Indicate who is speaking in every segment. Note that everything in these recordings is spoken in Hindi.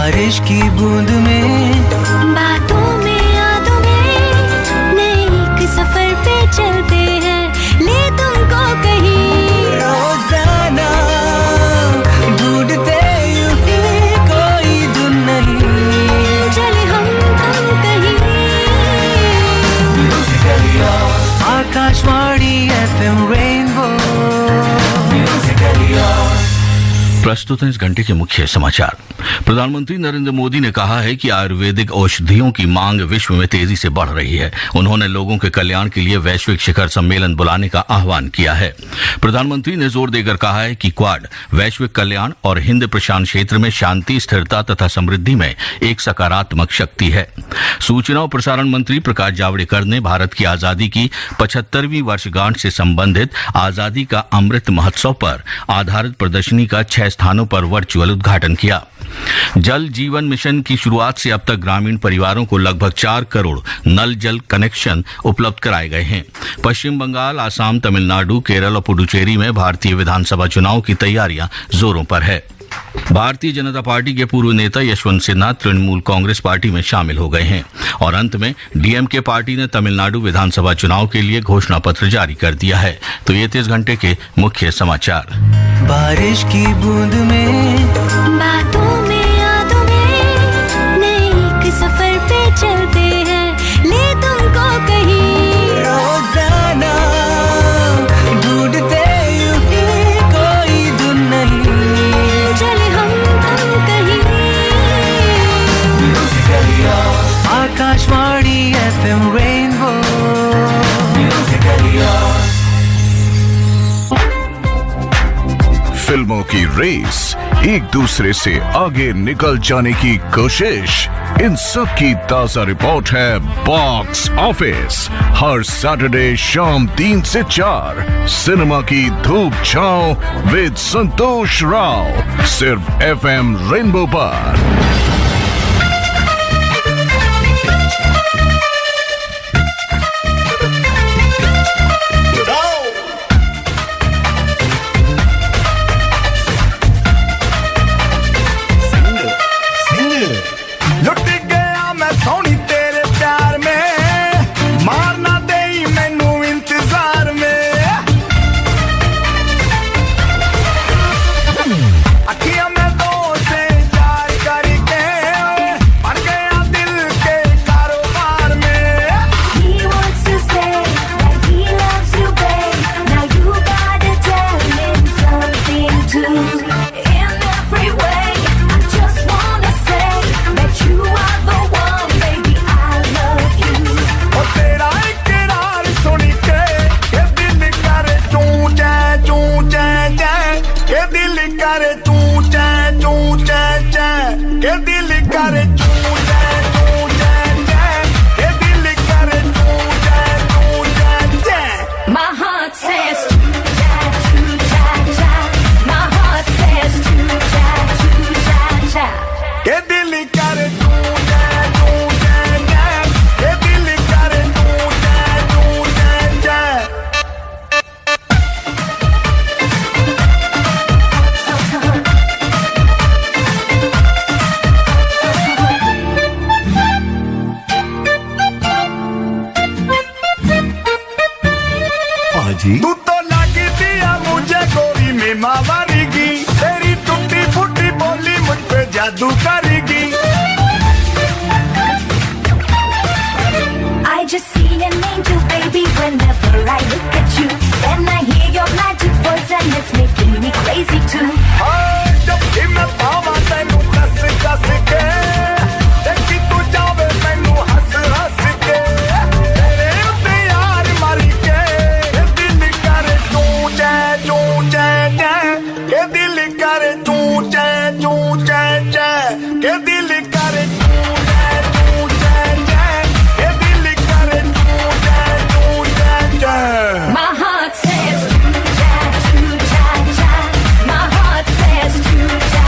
Speaker 1: बारिश की बूंद में,
Speaker 2: बातों में यादों में, नए एक सफर पे चलते हैं, ले तुमको कहीं।
Speaker 1: रोजाना ढूंढते यूं ही कोई धुन नहीं,
Speaker 2: चले हम कहीं।
Speaker 1: Akashvani FM rainbow.
Speaker 3: प्रस्तुत है इस घंटे के मुख्य समाचार। प्रधानमंत्री नरेंद्र मोदी ने कहा है कि आयुर्वेदिक औषधियों की मांग विश्व में तेजी से बढ़ रही है। उन्होंने लोगों के कल्याण के लिए वैश्विक शिखर सम्मेलन बुलाने का आह्वान किया है। प्रधानमंत्री ने जोर देकर कहा है कि क्वाड वैश्विक कल्याण और हिंद प्रशांत क्षेत्र में शांति, स्थिरता तथा समृद्धि में एक सकारात्मक शक्ति है। सूचना और प्रसारण मंत्री प्रकाश जावड़ेकर ने भारत की आजादी की 75वीं वर्षगांठ से संबंधित आजादी का अमृत महोत्सव पर आधारित प्रदर्शनी का 6 स्थानों पर वर्चुअल उद्घाटन किया। जल जीवन मिशन की शुरुआत से अब तक ग्रामीण परिवारों को लगभग 4 करोड़ नल जल कनेक्शन उपलब्ध कराए गए हैं। पश्चिम बंगाल, आसाम, तमिलनाडु, केरल और पुडुचेरी में भारतीय विधानसभा चुनाव की तैयारियां जोरों पर है। भारतीय जनता पार्टी के पूर्व नेता यशवंत सिन्हा तृणमूल कांग्रेस पार्टी में शामिल हो गए हैं। और अंत में डीएमके पार्टी ने तमिलनाडु विधानसभा चुनाव के लिए घोषणा पत्र जारी कर दिया है। तो ये 30 घंटे के मुख्य समाचार।
Speaker 1: बारिश की बूंद में,
Speaker 2: बातों में यादों में, नए एक सफर पे चलते हैं, ले तुमको कहीं।
Speaker 1: रोजाना ढूंढते यूं ही कोई धुन नहीं,
Speaker 2: चले हम कहीं।
Speaker 1: Akashvani FM rainbow.
Speaker 4: फिल्मों की रेस, एक दूसरे से आगे निकल जाने की कोशिश, इन सब की ताजा रिपोर्ट है बॉक्स ऑफिस। हर सैटरडे शाम 3 से 4 सिनेमा की धूप छांव विद संतोष राव, सिर्फ FM रेनबो पर।
Speaker 5: तू तो लगी दिया मुझे गोरी में मावारीगी, तेरी टूटी फूटी बोली मुझ पे जादू करेगी।
Speaker 2: I just see an angel, baby, whenever I look at you. Then I hear your magic voice and it's making me crazy too.
Speaker 5: जब भी मैं पावा तैनू कस कस के, देखी तू जावे मैनू हंस हंस के, तेरे उत्ते यार मर के, दिल करे तू जै के दिल करे तू जै के दिल करे तू जै के दिल करे तू जै।
Speaker 2: My heart says choo-cha, my heart says choo-cha,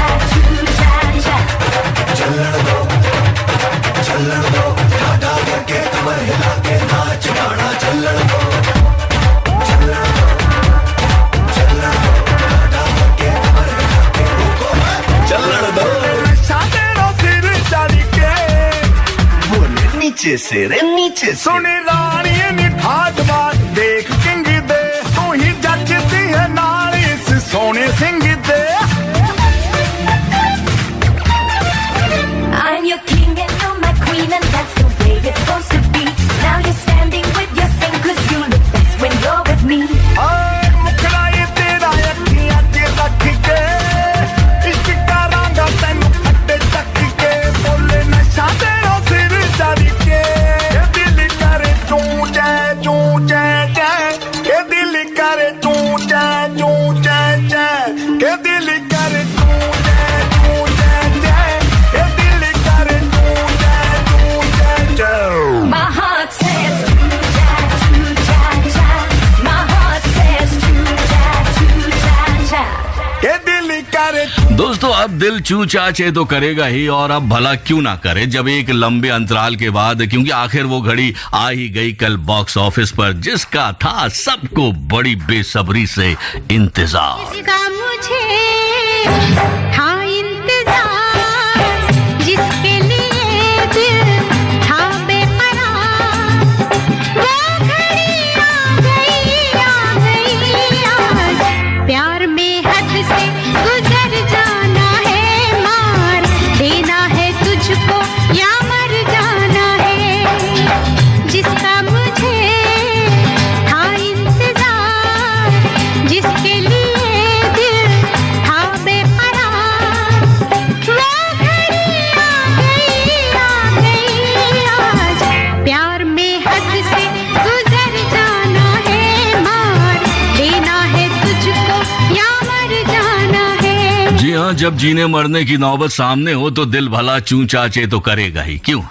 Speaker 5: चलन दो ठाठा करके कमर हिला के नाच गाना चलन दो ठाठा करके कमर हिला के रुको चलन दो। तेरा
Speaker 6: नीचे से रे नीचे से
Speaker 5: सुनी रानी नी ठाट बात देख किंग दे तू ही जचती है नाल इस सोने सिंह दे
Speaker 2: I'm your king and you're my queen and that's the way it's supposed to be. Now you're standing with your thing 'cause you look best when you're with me.
Speaker 5: आए मुखड़ा ये तेरा अखियां च रख के इश्क करांगा तैनू खट्टे तक के बोले नशा तेरा सिर चढ़ के ये दिल करे चूं जै ये दिल करे चूं जै ये दिल करे चूं जै ये दिल करे चूं जै
Speaker 2: My heart says choo cha. My heart says choo cha.
Speaker 5: ये दिल करे
Speaker 3: दोस्तों अब दिल चू चाचे तो करेगा ही, और अब भला क्यों ना करे जब एक लंबे अंतराल के बाद, क्योंकि आखिर वो घड़ी आ ही गई कल बॉक्स ऑफिस पर जिसका था सबको बड़ी बेसब्री से इंतजार।
Speaker 2: जिसका मुझे था इंतजार, जिसके लिए दिल था बेकरार, वो घड़ी आ गई आज। प्यार में हद से गुजर जाना है, मार देना है तुझको या मर जाना है। जिसका मुझे था इंतजार, जिसके लिए दिल था बेकरार, वो घड़ी आ गई आज। प्यार में हद से गुजर जाना है, मार देना है तुझको या मर जाना है।
Speaker 3: जी हाँ, जब जीने मरने की नौबत सामने हो तो दिल भला चू चाचे तो करेगा ही, क्यों?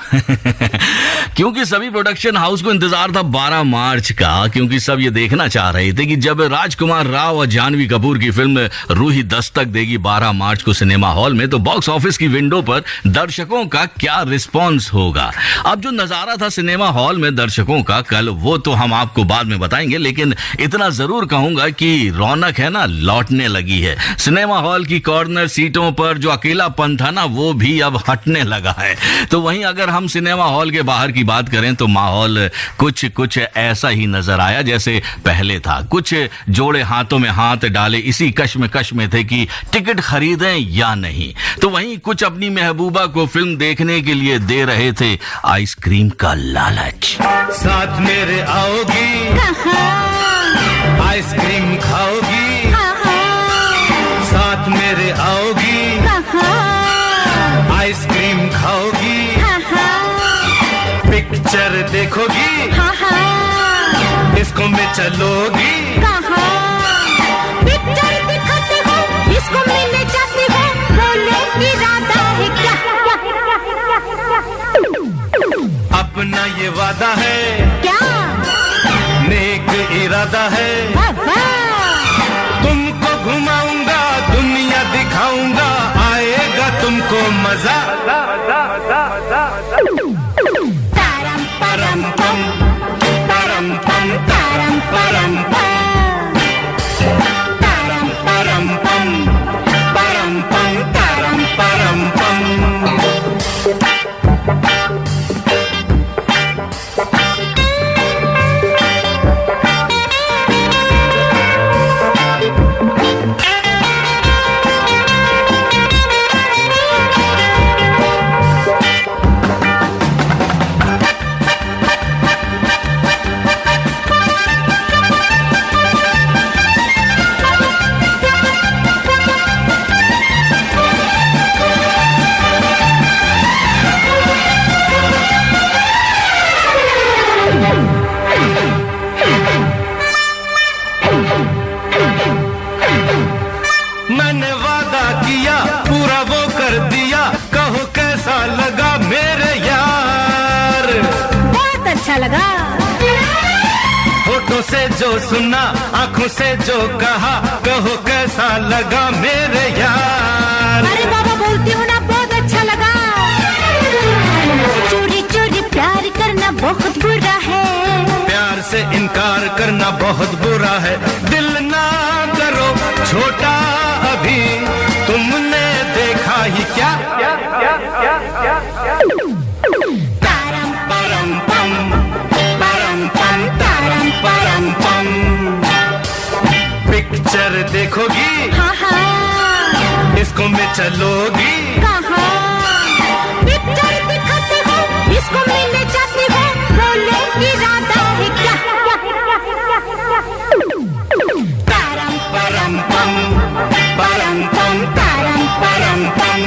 Speaker 3: क्योंकि सभी प्रोडक्शन हाउस को इंतजार था 12 मार्च का, क्योंकि सब ये देखना चाह रहे थे कि जब राजकुमार राव और जानवी कपूर की फिल्म रूही दस्तक देगी 12 मार्च को सिनेमा हॉल में, तो बॉक्स ऑफिस की विंडो पर दर्शकों का क्या रिस्पॉन्स होगा। अब जो नजारा था सिनेमा हॉल में दर्शकों का कल, वो तो हम आपको बाद में बताएंगे, लेकिन इतना जरूर कहूंगा कि रौनक है ना लौटने लगी है। सिनेमा हॉल की कॉर्नर सीटों पर जो अकेलापन था ना, वो भी अब हटने लगा है। तो वहीं अगर हम सिनेमा हॉल के बाहर की बात करें तो माहौल कुछ ऐसा ही नजर आया जैसे पहले था। कुछ जोड़े हाथों में हाथ डाले इसी कश्मकश में थे कि टिकट खरीदें या नहीं। तो वहीं कुछ अपनी महबूबा को फिल्म देखने के लिए दे रहे थे आइसक्रीम का लालच।
Speaker 1: साथ मेरे आओगी आइसक्रीम खाओगी, साथ मेरे आओगी आइसक्रीम खाओगी, पिक्चर देखोगी, इसको में चलोगी,
Speaker 2: पिक्चर दिखाते हो, इसको मिलने जाते हो, बोलो इरादा है क्या?
Speaker 1: अपना ये वादा है,
Speaker 2: क्या
Speaker 1: नेक इरादा है, तुमको घुमाऊंगा, दुनिया दिखाऊंगा, आएगा तुमको मजा।
Speaker 2: तारम
Speaker 1: परम पम परम पम
Speaker 2: तारम परम
Speaker 1: परम परम पम परम पम परम परम पम। मैंने वादा किया पूरा वो कर दिया, कहो कैसा लगा मेरे यार।
Speaker 2: बहुत अच्छा लगा।
Speaker 1: होठों से जो सुना, आंखों से जो कहा, कहो कैसा लगा मेरे यार।
Speaker 2: अरे बाबा बोलती हूँ ना, बहुत अच्छा लगा। चोरी चोरी प्यार करना बहुत बुरा है,
Speaker 1: प्यार से इनकार करना बहुत बुरा है। दिल ना करो छोटा अभी, तुमने देखा ही क्या।
Speaker 2: तारम
Speaker 1: परम चलोगी?
Speaker 2: कहाँ पिक्चर दिखाते हो, इसको मिलने जाते हो, बोलो इरादा है क्या? तारम
Speaker 1: परम पम परम पम
Speaker 2: तारम
Speaker 1: परम पम।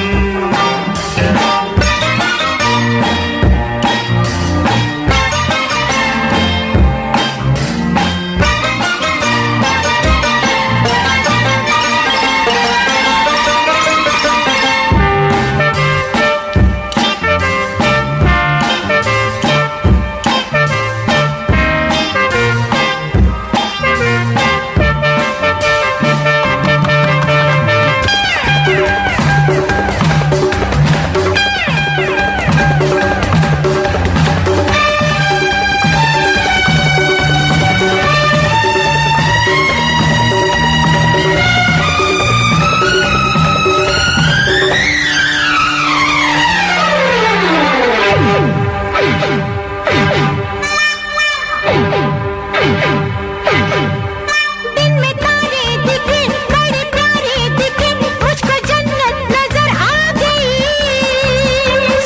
Speaker 2: दिन में तारे दिखे, बड़े प्यारे दिखे, मुझको जन्नत नजर आ गई।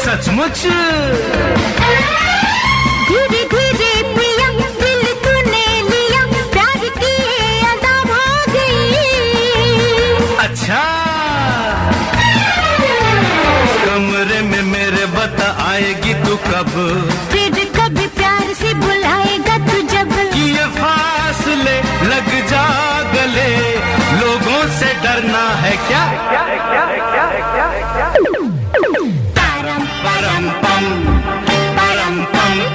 Speaker 1: सचमुच
Speaker 2: धीरे धीरे पिया, दिल तूने लिया, प्यार की अदा हो गई।
Speaker 1: अच्छा, कमरे में मेरे बता आएगी तू कब?
Speaker 2: फिर कभी प्यार से बुलाएगा तू जब?
Speaker 1: ये फासले लग जा गले, लोगों से डरना है क्या?
Speaker 2: तारम
Speaker 1: परम पम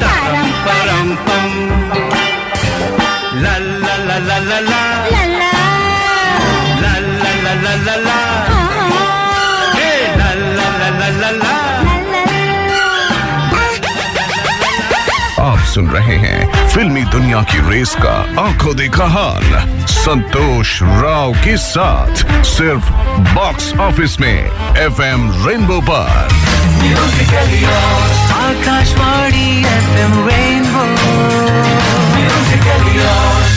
Speaker 1: तारम परम पम। ला ला ला ला ला ला
Speaker 2: लला
Speaker 1: ला ला ला ला ला ला हे ला ला ला ला ला ला।
Speaker 4: आप सुन रहे हैं फिल्मी दुनिया की रेस का आंखों देखा हाल संतोष राव के साथ सिर्फ बॉक्स ऑफिस में FM रेनबो पर।
Speaker 6: Akashvani FM rainbow.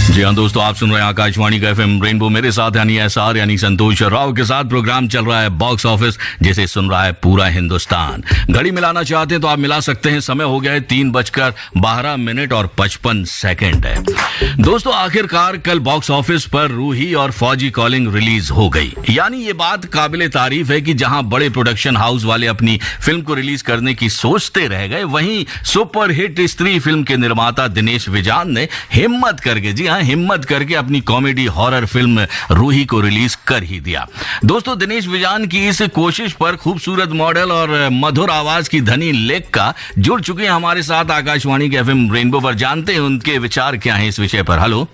Speaker 3: जी हाँ दोस्तों, आप सुन रहे हैं आकाशवाणी का FM रेनबो। मेरे साथ यानी SR यानी संतोष राव के साथ प्रोग्राम चल रहा है बॉक्स ऑफिस, जिसे सुन रहा है पूरा हिंदुस्तान। घड़ी मिलाना चाहते हैं तो आप मिला सकते हैं। समय हो गया है 3:12 और 55 सेकंड है। दोस्तों, आखिरकार कल बॉक्स ऑफिस पर रूही और फौजी कॉलिंग रिलीज हो गई। यानी ये बात काबिले तारीफ है कि जहां बड़े प्रोडक्शन हाउस वाले अपनी फिल्म को रिलीज करने की सोचते रह गए, वहीं सुपर हिट स्त्री फिल्म के निर्माता दिनेश विजान ने हिम्मत करके, जी हाँ हिम्मत करके, अपनी कॉमेडी हॉरर फिल्म रूही को रिलीज कर ही दिया। दोस्तों, दिनेश विजान की इस कोशिश पर खूबसूरत मॉडल और मधुर आवाज की धनी लेखा जुड़ चुके हैं हमारे साथ आकाशवाणी के FM रेनबो पर। जानते हैं उनके विचार क्या हैं इस विषय पर। हेलो।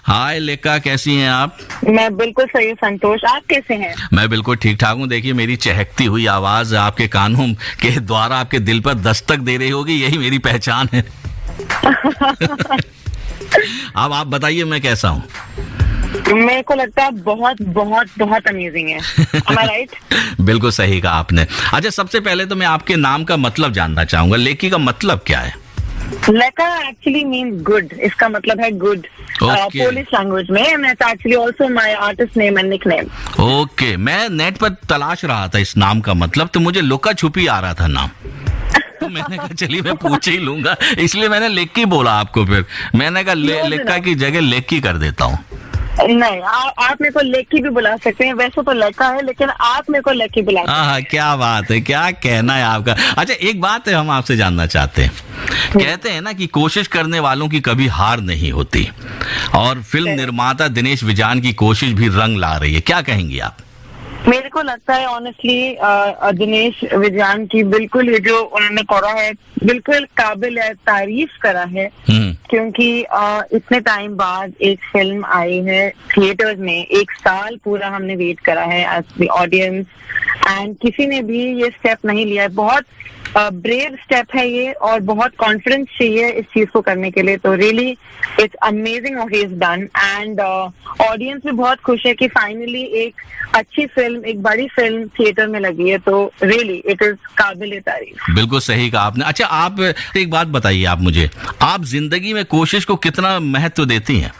Speaker 3: हाय लेखा, कैसी हैं आप?
Speaker 7: मैं बिल्कुल सही हूँ संतोष, आप कैसे हैं?
Speaker 3: मैं बिल्कुल ठीक ठाक हूँ। देखिए, मेरी चहकती हुई आवाज आपके कानों के द्वारा आपके दिल पर दस्तक दे रही होगी, यही मेरी पहचान है। अब आप बताइए मैं कैसा हूँ?
Speaker 7: मेरे को लगता है बहुत बहुत बहुत अमेजिंग है। Am I right?
Speaker 3: बिल्कुल सही कहा आपने। अच्छा, सबसे पहले तो मैं आपके नाम का मतलब जानना चाहूंगा। लेकी का मतलब क्या है?
Speaker 7: लेका एक्चुअली मीन्स गुड, इसका मतलब है गुड
Speaker 3: Okay.
Speaker 7: पोलिश लैंग्वेज में, and it's actually also my artist name and nickname.
Speaker 3: Okay, मैं नेट पर तलाश रहा था इस नाम का मतलब, तो मुझे लुका छुपी आ रहा था नाम। तो मैंने कहा चलिए मैं पूछ ही लूंगा, इसलिए मैंने लेकी बोला आपको। फिर मैंने कहा लेका की जगह लेकी कर देता हूँ।
Speaker 7: नहीं, आप मेरे को लेकी भी बुला सकते हैं, वैसे तो लेका है, लेकिन आप मेरे को लेकी बुला सकते हैं।
Speaker 3: हाँ, क्या बात है, क्या कहना है आपका। अच्छा, एक बात है हम आपसे जानना चाहते हैं। कहते हैं ना कि कोशिश करने वालों की कभी हार नहीं होती, और फिल्म निर्माता दिनेश विजान की कोशिश भी रंग ला रही है। क्या कहेंगी आप?
Speaker 7: मेरे को लगता है ऑनेस्टली दिनेश विजान की बिल्कुल ये जो उन्होंने करा है बिल्कुल काबिल तारीफ करा है, क्योंकि इतने टाइम बाद एक फिल्म आई है थिएटर्स में, 1 साल पूरा हमने वेट करा है एज द ऑडियंस, एंड किसी ने भी ये स्टेप नहीं लिया है। बहुत ब्रेव स्टेप है ये, और बहुत कॉन्फिडेंस चाहिए इस चीज को करने के लिए। तो really it's amazing what he has done, and audience भी बहुत खुश है कि फाइनली एक अच्छी फिल्म, एक बड़ी फिल्म थिएटर में लगी है। तो रियली इट इज काबिल तारीफ।
Speaker 3: बिल्कुल सही कहा आपने। अच्छा, आप एक बात बताइए, आप मुझे, आप जिंदगी में कोशिश को कितना महत्व देती हैं?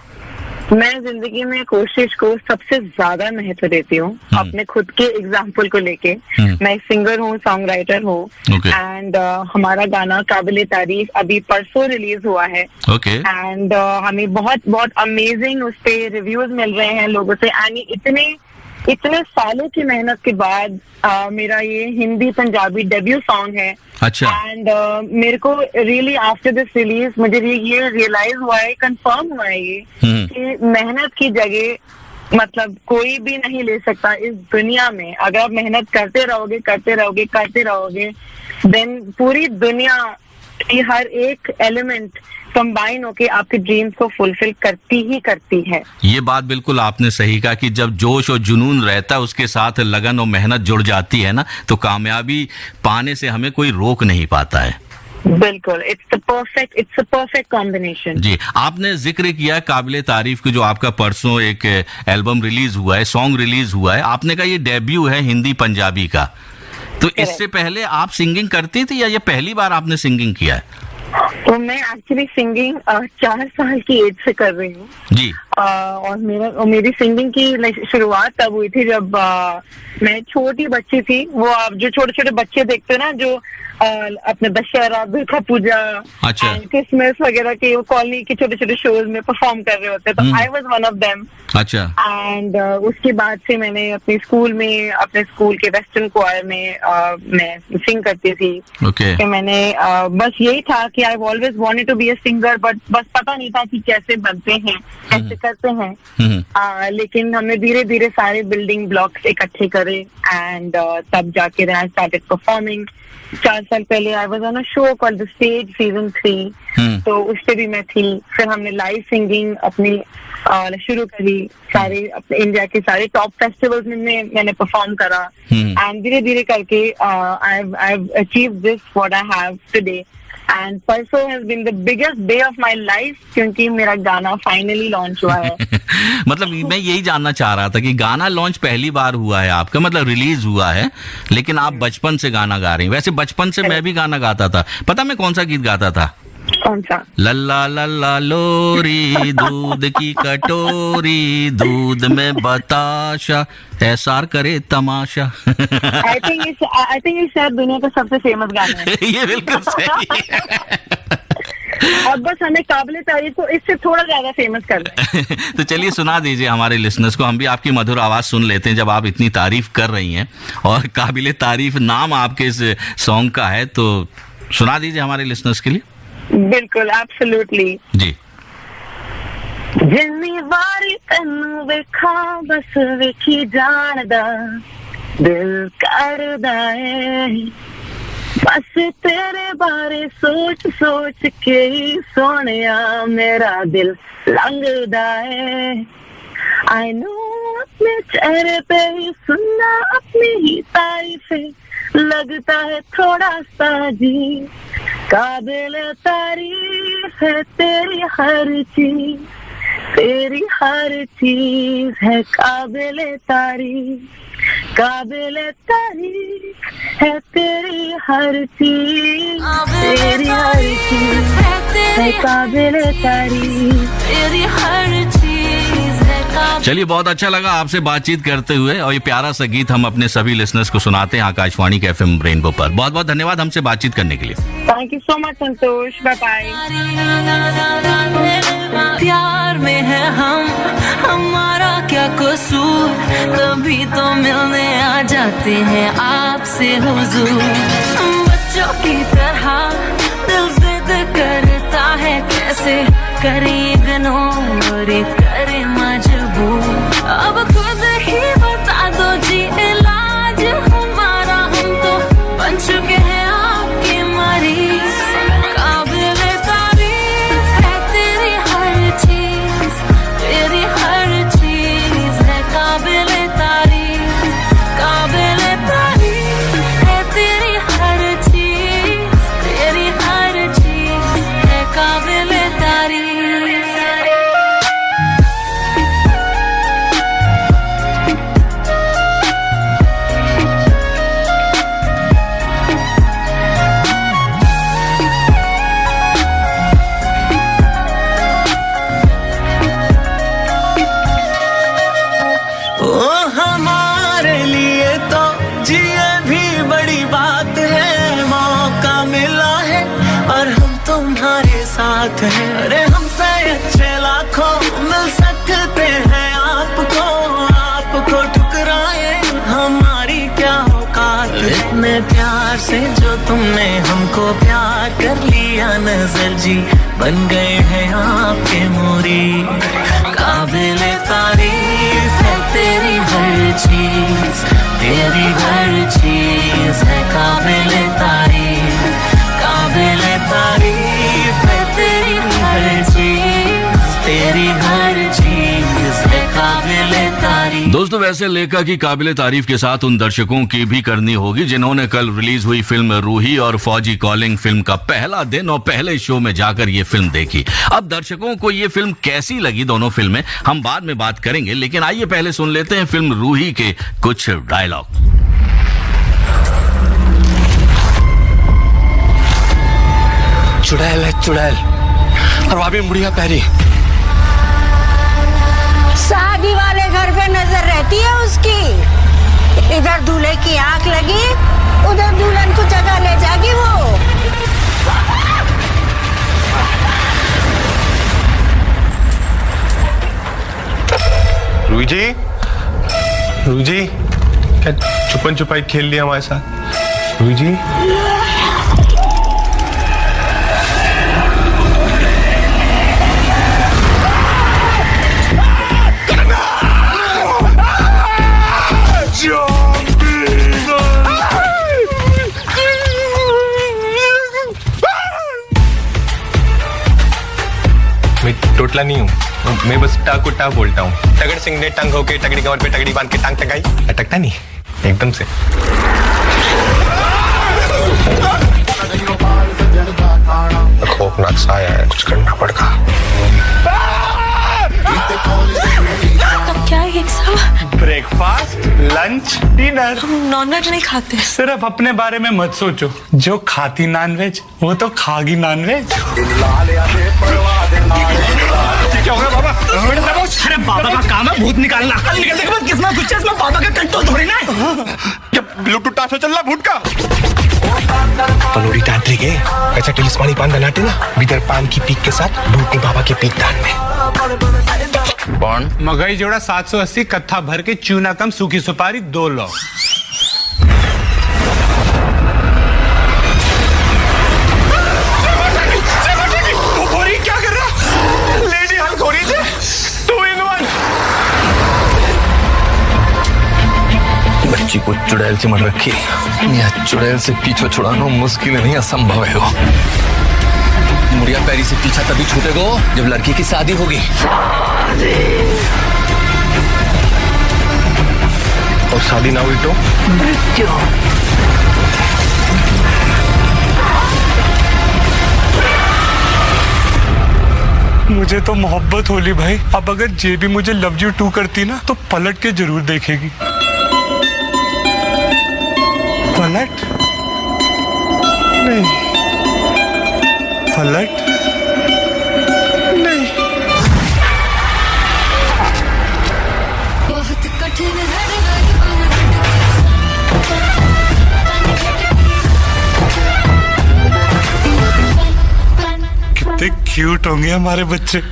Speaker 7: मैं जिंदगी में कोशिश को सबसे ज्यादा महत्व देती हूँ, अपने खुद के एग्जाम्पल को लेके। मैं सिंगर हूँ, सॉन्ग राइटर हूँ, एंड हमारा गाना काबिले तारीफ अभी परसों रिलीज हुआ है। एंड हमें बहुत बहुत अमेजिंग उस पे रिव्यूज मिल रहे हैं लोगों से। एंड इतने सालों की मेहनत के बाद मेरा ये हिंदी पंजाबी डेब्यू सॉन्ग है।
Speaker 3: अच्छा।
Speaker 7: एंड मेरे को रियली आफ्टर दिस रिलीज मुझे ये रियलाइज हुआ है, कंफर्म हुआ है ये कि मेहनत की जगह मतलब कोई भी नहीं ले सकता इस दुनिया में। अगर आप मेहनत करते रहोगे देन पूरी दुनिया की हर एक एलिमेंट कंबाइन होके आपके ड्रीम्स को फुलफिल करती है।
Speaker 3: ये बात बिल्कुल आपने सही कहा कि जब जोश और जुनून रहता है उसके साथ लगन और मेहनत जुड़ जाती है ना, तो कामयाबी पाने से हमें कोई रोक नहीं पाता है।
Speaker 7: बिल्कुल, इट्स अ परफेक्ट कॉम्बिनेशन।
Speaker 3: जी, आपने जिक्र किया काबिले तारीफ की, जो आपका परसों एक एल्बम रिलीज हुआ है, सॉन्ग रिलीज हुआ है। आपने कहा ये डेब्यू है हिंदी पंजाबी का, तो इससे पहले आप सिंगिंग करती थी या ये पहली बार आपने सिंगिंग किया है?
Speaker 7: तो मैं एक्चुअली सिंगिंग 4 साल की एज से कर रही हूँ
Speaker 3: जी।
Speaker 7: और मेरी सिंगिंग की शुरुआत तब हुई थी जब मैं छोटी बच्ची थी। वो आप जो छोटे छोटे बच्चे देखते हैं ना, जो अपने दशहरा, दुर्गा पूजा,
Speaker 3: अच्छा,
Speaker 7: क्रिसमस वगैरह के वो कॉलोनी के छोटे छोटे शोज में परफॉर्म कर रहे होते, तो I was one of them.
Speaker 3: अच्छा।
Speaker 7: एंड उसके बाद से मैंने अपने स्कूल के वेस्टर्न क्वायर में मैं सिंग करती थी।
Speaker 3: तो
Speaker 7: मैंने बस यही था कि I always wanted to be a singer, but बस पता नहीं था कि कैसे बनते हैं, कैसे करते हैं। लेकिन हमने धीरे धीरे सारे बिल्डिंग ब्लॉक्स इकट्ठे करे एंड तब जाके आई स्टार्टेड परफॉर्मिंग। 4 साल पहले I was on a show called the stage season 3, तो उस पे भी मैं थी। फिर हमने लाइव सिंगिंग अपनी शुरू करी, सारे अपने इंडिया के सारे टॉप फेस्टिवल्स में मैंने परफॉर्म करा। एंड धीरे धीरे करके I have achieved this what I have today. And परसों has been the biggest day of my life, क्योंकि मेरा गाना फाइनली लॉन्च हुआ है।
Speaker 3: मतलब मैं यही जानना चाह रहा था कि गाना लॉन्च पहली बार हुआ है आपका, मतलब रिलीज हुआ है, लेकिन आप बचपन से गाना गा रही हैं। वैसे बचपन से मैं भी गाना गाता था। पता मैं कौन सा गीत गाता था?
Speaker 7: कौन सा?
Speaker 3: लल्ला लल्ला लोरी दूध की कटोरी, दूध में बताशा, ऐसार करे तमाशा।
Speaker 7: आई थिंक ये शायद दुनिया का सबसे फेमस गाना है।
Speaker 3: ये बिल्कुल सही है।
Speaker 7: और बस हमें काबिले तारीफ को इससे थोड़ा ज्यादा फेमस करना है।
Speaker 3: तो चलिए सुना दीजिए हमारे लिसनर्स को, हम भी आपकी मधुर आवाज सुन लेते हैं जब आप इतनी तारीफ कर रही हैं, और काबिले तारीफ नाम आपके इस सॉन्ग का है, तो सुना दीजिए हमारे लिसनर्स के लिए।
Speaker 7: बिल्कुल, एब्सोल्युटली
Speaker 3: जी।
Speaker 7: जिन्नी बारी तन्नू वेखा बस वेखी जानदा, दिल करदा है बस तेरे बारे सोच सोच के ही सोनिया मेरा दिल लंघदा है। आई नो अपने चेहरे पे ही सुनना अपनी ही तारीफें, लगता है थोड़ा सा जी काबिल तारीफ है तेरी हर चीज, तेरी हर चीज है काबिल तारीफ, काबिल तारीफ है तेरी हर चीज, तेरी हर चीज है काबिल तारीफ, तेरी हर चीज है काबिल।
Speaker 3: चलिए, बहुत अच्छा लगा आपसे बातचीत करते हुए, और ये प्यारा सा गीत हम अपने सभी लिसनर्स को सुनाते हैं आकाशवाणी के FM रेनबो पर। बहुत बहुत धन्यवाद हमसे बातचीत करने के लिए।
Speaker 7: Thank you so much Santosh, bye bye.
Speaker 6: प्यार में है हम, हमारा क्या कसूर, तभी तो मिलने आ जाते हैं आपसे हुजूर। बच्चों की तरह दिल जिद करता है, कैसे करें इग्नोर करें मजबूर, अब खुद ही बता दो जी इलाज हमारा, हम तो बन चुके हैं आपके मरीज। काबिल तारीफ है तेरी हर चीज, तेरी हर चीज है काबिल तारीफ, काबिल तारीफ है तेरी हर चीज, तेरी हर चीज है काबिल तारीफ।
Speaker 8: साथ हैं। अरे हमसे अच्छे लाखों मिल सकते हैं आपको, आपको ठुकराए हमारी क्या औकात। इतने प्यार से जो तुमने हमको प्यार कर लिया नजर जी, बन गए हैं आपके मुरीद। काबिले तारीफ है तेरी हर चीज, तेरी हर चीज है काबिले तारीफ, काबिले तारीफ है तेरी हर चीज, तेरी हर चीज है काबिले तारीफ।
Speaker 3: दोस्तों, वैसे लेखा की काबिले तारीफ के साथ उन दर्शकों की भी करनी होगी जिन्होंने कल रिलीज हुई फिल्म रूही और फौजी कॉलिंग फिल्म का पहला दिन और पहले शो में जाकर ये फिल्म देखी। अब दर्शकों को ये फिल्म कैसी लगी, दोनों फिल्में हम बाद में बात करेंगे, लेकिन आइए पहले सुन लेते हैं फिल्म रूही के कुछ डायलॉग।
Speaker 9: चुड़ैल है चुड़ैल, और वहां भी मुड़िया पैरी।
Speaker 2: शादी वाले घर पे नजर रहती है उसकी, इधर दूल्हे की आंख लगी, उधर दुल्हन को जगह ले जाएगी वो।
Speaker 9: रूही जी क्या छुपन छुपाई खेल लिया हमारे साथ? रूही जी मैं टोटला नहीं हूँ, मैं बस टाको टा बोलता हूँ। तगड़ सिंह ने टंग होके तगड़ी कमर पे तगड़ी बांध के टांग टंगाई, अटकता नहीं एकदम से। खौफनाक सा आया है, कुछ करना पड़ेगा।
Speaker 6: तो क्या है सब?
Speaker 10: Breakfast, lunch, dinner.
Speaker 6: हम नॉनवेज नहीं खाते।
Speaker 10: सिर्फ अपने बारे में मत सोचो, जो खाती नॉनवेज वो तो खागी नॉनवेज। क्या हो गया बाबा?
Speaker 1: अरे बाबा का काम है भूत निकालना, निकलने के बाद किसमें कुछ इसमें बाबा का कंट्रोल थोड़ी ना है।
Speaker 10: ब्लूटूथ ट्रांसफर चल रहा भूत का।
Speaker 9: पलोड़ी टांटरी के ऐसा टिलिस्मानी पान बनाते ना, भीतर पान की पीक के साथ भूतनी बाबा के पीक दान में।
Speaker 10: मगई जोड़ा 780, कत्था भर के चूना कम, सूखी सुपारी 2 लो। क्या कर रहा? लेडी हल्क हो रही थी, 2 in 1।
Speaker 9: बच्ची को चुड़ैल से मर रखी, या चुड़ैल से पीछा छुड़ाना मुश्किल नहीं, असंभव है वो। मुड़िया पैरी से पीछा तभी छूटेगा जब लड़की की शादी होगी, और शादी ना हुई तो मृत्यु।
Speaker 10: मुझे तो मोहब्बत होली भाई। अब अगर जे भी मुझे लव यू टू करती ना तो पलट के जरूर देखेगी। पलट नहीं, पलट नहीं।
Speaker 6: बहुत कठिन है।
Speaker 10: कितने क्यूट होंगे हमारे बच्चे।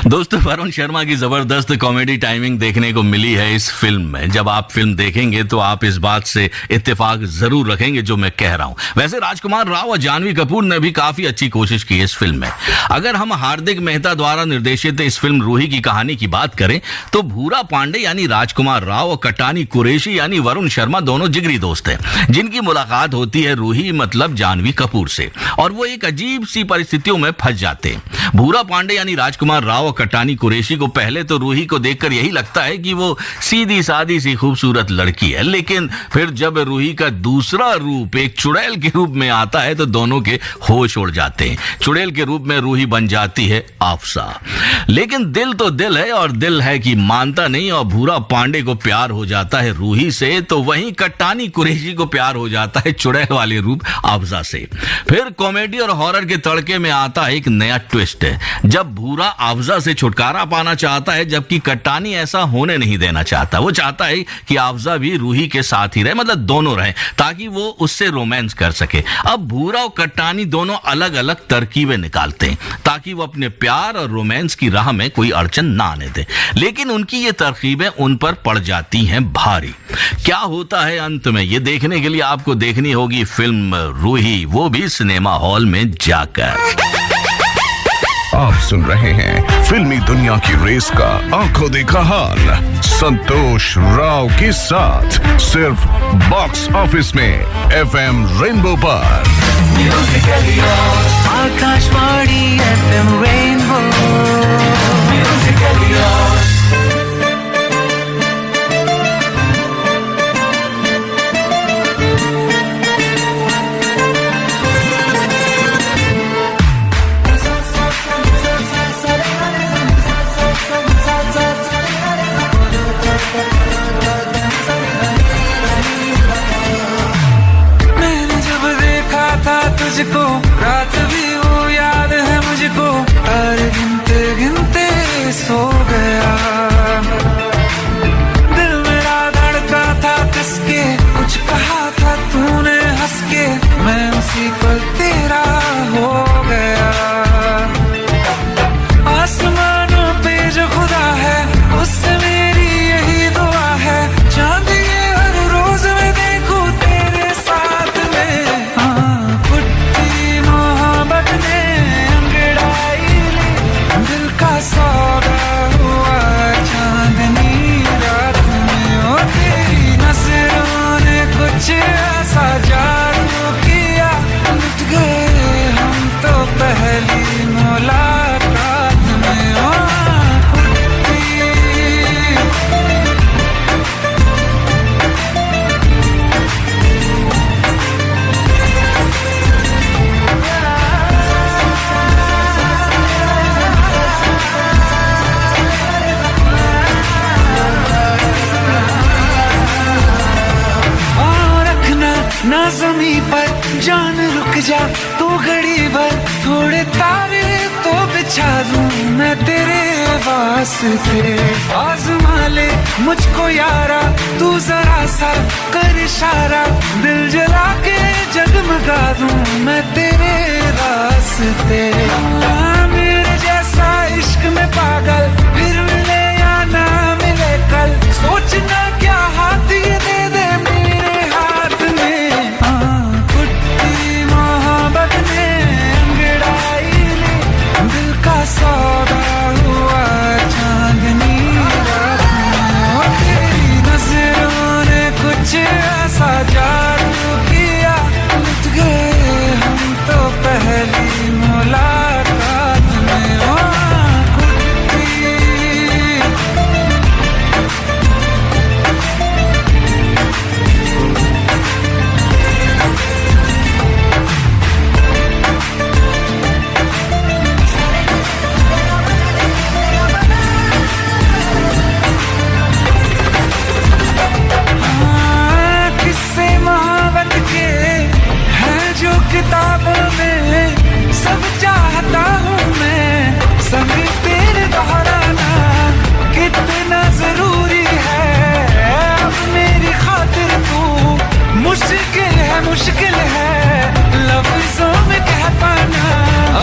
Speaker 3: दोस्तों, वरुण शर्मा की जबरदस्त कॉमेडी टाइमिंग देखने को मिली है इस फिल्म में। जब आप फिल्म देखेंगे तो आप इस बात से इत्तेफाक जरूर रखेंगे जो मैं कह रहा हूं। वैसे राजकुमार राव और जानवी कपूर ने भी काफी अच्छी कोशिश की इस फिल्म में। अगर हम हार्दिक मेहता द्वारा निर्देशित इस फिल्म रूही की कहानी की बात करें तो भूरा पांडे यानी राजकुमार राव और कटानी कुरैशी यानी वरुण शर्मा दोनों जिगरी दोस्त हैं, जिनकी मुलाकात होती है रूही मतलब जानवी कपूर से, और वो एक अजीब सी परिस्थितियों में फंस जाते हैं। भूरा पांडे यानी राजकुमार राव और कटानी कुरैशी को पहले तो रूही को देखकर यही लगता है कि वो सीधी सादी सी खूबसूरत लड़की है, लेकिन फिर जब रूही का दूसरा रूप एक चुड़ैल के रूप में आता है तो दोनों के होश उड़ जाते हैं। चुड़ैल के रूप में रूही बन जाती है अफसा, लेकिन दिल तो दिल है और दिल है कि मानता नहीं, और भूरा पांडे को प्यार हो जाता है रूही से, तो वहीं कटानी कुरैशी को प्यार हो जाता है चुड़ैल वाले रूप अफसा से। फिर कॉमेडी और हॉरर के तड़के में आता है एक नया ट्विस्ट है, जब भूरा अफसा आफजा से छुटकारा पाना चाहता है, जबकि कट्टानी ऐसा होने नहीं देना चाहता। वो चाहता है कि आफजा भी रूही के साथ ही रहे, मतलब दोनों रहे, ताकि वो उससे रोमांस कर सके। अब भूरा और कट्टानी दोनों अलग अलग तरकीबें निकालते हैं ताकि वो अपने प्यार और रोमांस की राह में कोई अड़चन ना आने दे, लेकिन उनकी ये तरकीबें उन पर पड़ जाती हैं भारी। क्या होता है अंत में, ये देखने के लिए आपको देखनी होगी फिल्म रूही, वो भी सिनेमा हॉल में जाकर।
Speaker 4: आप सुन रहे हैं फिल्मी दुनिया की रेस का आंखों देखा हाल संतोष राव के साथ, सिर्फ बॉक्स ऑफिस में FM रेनबो पर।
Speaker 8: Akashvani FM rainbow.
Speaker 11: तुझको रात भी वो याद है मुझको, तारे गिनते गिनते सो गया। दिल मेरा धड़का था किसके, कुछ कहा था तूने हंस के, मैं उसी पल तेरा हो गया। आसमानों पे जो खुदा है उससे मेरी यही दुआ है, चांद ये हर रोज मैं देखूं तेरे साथ में। सौदा हुआ चांदनी रात में, ओ तेरी नजरों ने कुछ ऐसा जादू किया, लुट गए हम तो पहली मुलाकात में। ओ ना ज़मीं पर जान रुक जा तू घड़ी भर, थोड़े तारे तो बिछा दूं मैं तेरे वास्ते। आज़मा ले मुझको यारा तू जरा सा कर इशारा, दिल जला के जगमगा दूं मैं तेरे रास्ते। मेरे जैसा इश्क में पागल फिर मिले या ना मिले कल, सोचना क्या हाथ ये दे दे मेरे हाथ में। सौदा हुआ चांदनी रात में, ओ तेरी नजरों ने कुछ ऐसा जादू किया, लुट गए हम तो पहली मुलाकात में। ओ किताबों में सब चाहता हूँ मैं, संग तेरे दोहराना कितना जरूरी है। अब मेरी खातिर तू मुश्किल है लफ्जों में कह पाना।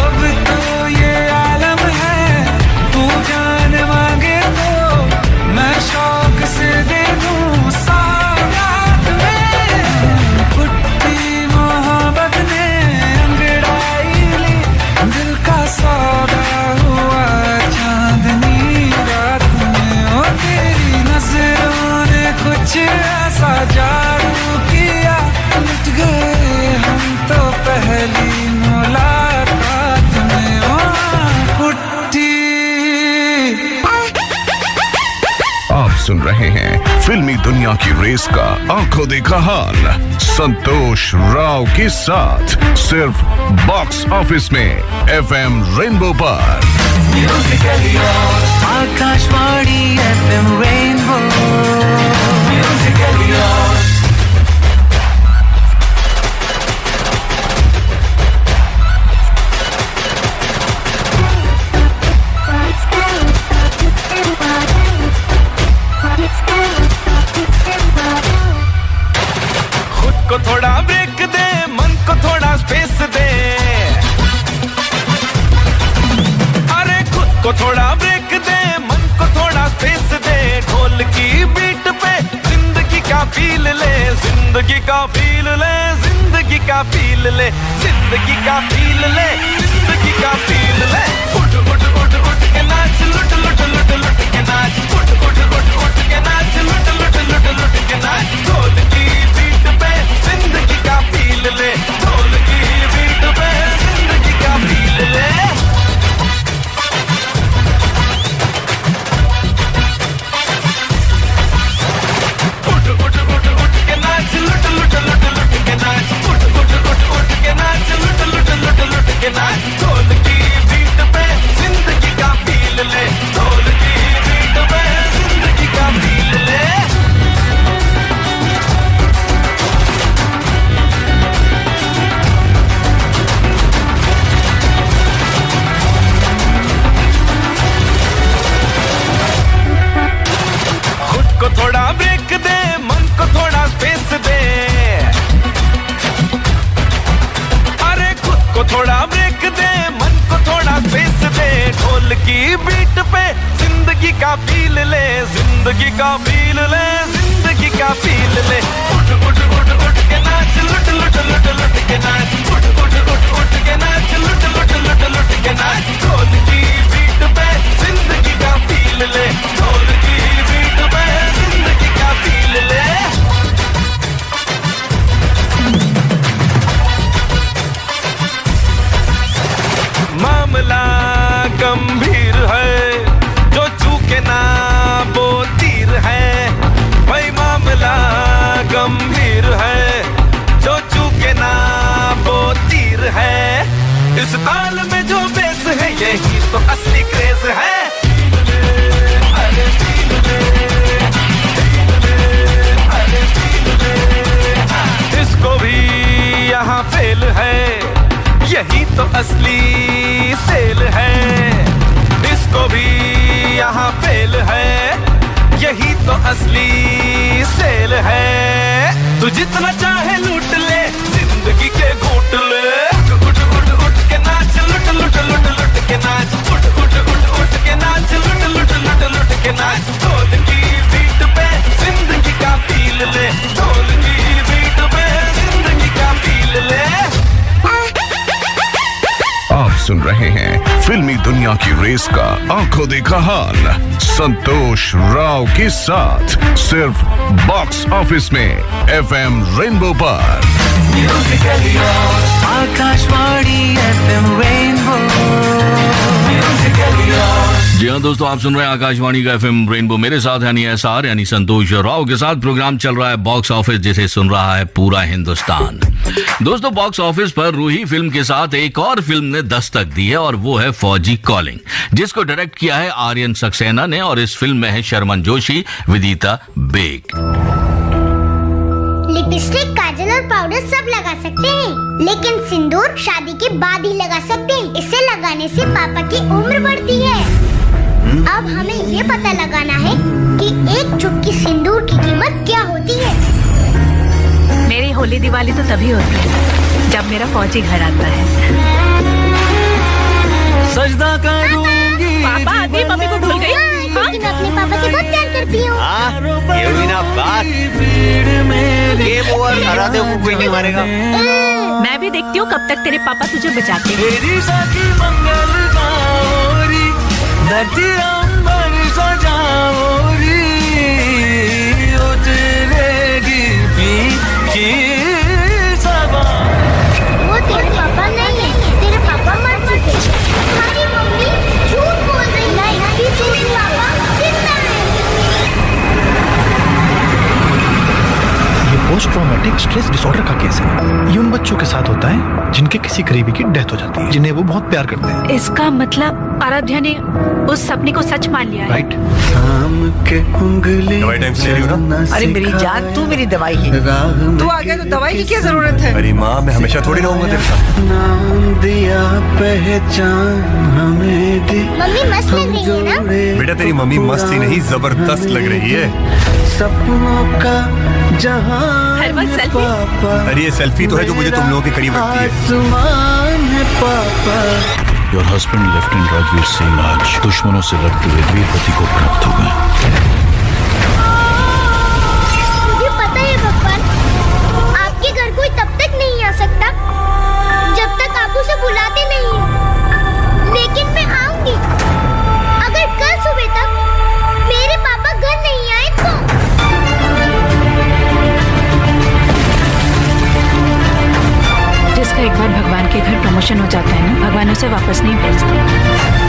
Speaker 11: अब तो ये आलम है तू जान मांगे तो मैं शौक से दे दूँ सौगात में। कुट्टी मोहब्बत ने सौदा हुआ चांदनी रात में, ओ तेरी नजरों ने कुछ ऐसा जादू किया, लुट गए हम तो पहली मुलाकात में। ओ कुट्टी।
Speaker 4: आप सुन रहे हैं फिल्मी दुनिया की रेस का आंखों देखा हाल संतोष राव के साथ, सिर्फ बॉक्स ऑफिस में FM रेनबो पर।
Speaker 8: Akashvani FM rainbow.
Speaker 5: का फील ले, जिंदगी का फील ले, जिंदगी का फील ले, जिंदगी का फील ले। उठ उठ उठ उठ के नाच, लुट लुट लुट लुट के नाच, उठ उठ उठ उठ के नाच, लुट लुट लुट लुट के नाच। ढोल की बीट पे जिंदगी का फील ले, ढोल की बीट पे जिंदगी का फील ले। लुट लुट लुट लुट के नाच, उठ उठ उठ उठ के नाच, लुट लुट लुट लुट के नाच। ढोल की बीट पे जिंदगी का फील ले, ढोल की बीट पे जिंदगी का फील ले। खुद को थोड़ा ब्रेक दे, मन को थोड़ा स्पेस दे, अरे खुद को थोड़ा ब्रेक दे, मन को थोड़ा स्पेस दे। ढोल की बीट पे जिंदगी का फील ले, जिंदगी का फील ले, जिंदगी का फील ले। उठ उठ उठ उठ के नाच, लुट लुट लुट लुट के नाच, उठ उठ उठ उठ के नाच, लुट लुट लुट लुट के नाच। ढोल की बीट पे जिंदगी का फील ले, ढोल की बीट पे जिंदगी का फील ले। मामला गंभीर है, जो चूके ना वो तीर है। भाई मामला गंभीर है, जो चूके ना वो तीर है। इस ताल में जो बेस है, यही तो असली क्रेज है। इसको भी यहाँ फेल है, यही तो असली सेल है। इसको भी यहाँ फेल है, यही तो असली सेल है। तू जितना चाहे लूट ले, जिंदगी के घूट ले। उठ उठ उठ के नाच, लुट लुट लुट लुट के नाच, उठ उठ उठ उठ के नाच, लुट लुट लुट लुट के नाच। ढोल की बीट पे जिंदगी का फील ले, ढोल की बीट पे जिंदगी का फील ले।
Speaker 4: आप सुन रहे हैं फिल्मी दुनिया की रेस का आंखों देखा हाल संतोष राव के साथ, सिर्फ बॉक्स ऑफिस में FM रेनबो पर।
Speaker 8: Akashvani FM rainbow.
Speaker 3: जी हाँ दोस्तों, आप सुन रहे हैं आकाशवाणी का FM रेनबो। मेरे साथ यानी SR यानी संतोष राव के साथ प्रोग्राम चल रहा है बॉक्स ऑफिस, जिसे सुन रहा है पूरा हिंदुस्तान। दोस्तों, बॉक्स ऑफिस पर रूही फिल्म के साथ एक और फिल्म ने दस्तक दी है और वो है फौजी कॉलिंग, जिसको डायरेक्ट किया है आर्यन सक्सेना ने। और इस फिल्म में है शर्मन जोशी, विदिता बेग।
Speaker 2: लिपस्टिक, काजल और पाउडर सब लगा सकते हैं, लेकिन सिंदूर शादी के बाद ही लगा सकते हैं। इसे लगाने से पापा की उम्र बढ़ती है। अब हमें ये पता लगाना है कि एक चुटकी सिंदूर की कीमत क्या होती है।
Speaker 12: मेरी होली दिवाली तो तभी होती है जब मेरा फौजी घर आता है।
Speaker 8: सजदा करूंगी।
Speaker 12: पापा अभी मम्मी को भूल गई।
Speaker 2: लेकिन अपने पापा से बहुत प्यार करती हूँ।
Speaker 13: ये हुई ना बात। गेम ओवर, हरा दे, कोई नहीं मारेगा।
Speaker 12: मैं भी देखती हूँ कब तक तेरे पापा तुझे बचाते हैं।
Speaker 8: तेरी सखी मंगल गौरी, धरती अंबर सजाओरी, उतरेगी की सबा।
Speaker 2: वो तेरे पापा नहीं है, तेरे पापा मर चुके। तुम्हारी मम्मी झूठ बोल रही है, तेरे पापा जिंदा है।
Speaker 14: ये पोस्ट ट्रॉमेटिक स्ट्रेस डिसऑर्डर का केस है। ये उन बच्चों के साथ होता है जिनके किसी करीबी की डेथ हो जाती है, जिन्हें वो बहुत प्यार करते हैं।
Speaker 12: इसका मतलब आराध्या ने उस सपने को सच मान लिया है।
Speaker 14: राइट।
Speaker 15: दवाई टाइम से ले रही हो ना?
Speaker 16: अरे मेरी जान, तू मेरी दवाई है। तू आ गया तो दवाई की क्या जरूरत है?
Speaker 15: अरे माँ, मैं हमेशा थोड़ी रहूंगा तेरे साथ।
Speaker 8: नाम दिया पहचान हमें दी।
Speaker 2: मम्मी मस्त लग रही है ना?
Speaker 15: बेटा तेरी मम्मी मस्त ही नहीं, जबरदस्त लग रही है।
Speaker 8: सपनों का जहां
Speaker 15: पापा। अरे ये सेल्फी तो है जो मुझे तुम लोगों के करीब रखती है।
Speaker 8: आसमान है पापा।
Speaker 14: Your husband lieutenant Rajveer Singh आज दुश्मनों से लड़ते हुए वीरपति को प्राप्त हो गए।
Speaker 2: मुझे पता है पापा, आप सकता जब तक आप उसे बुलाते नहीं हो। लेकिन मैं आऊंगी। अगर कल सुबह तक मेरे पापा घर नहीं आए तो।
Speaker 12: जिसका एक बार भगवान के घर प्रमोशन हो जाता है ना, भगवान उसे वापस नहीं भेजते।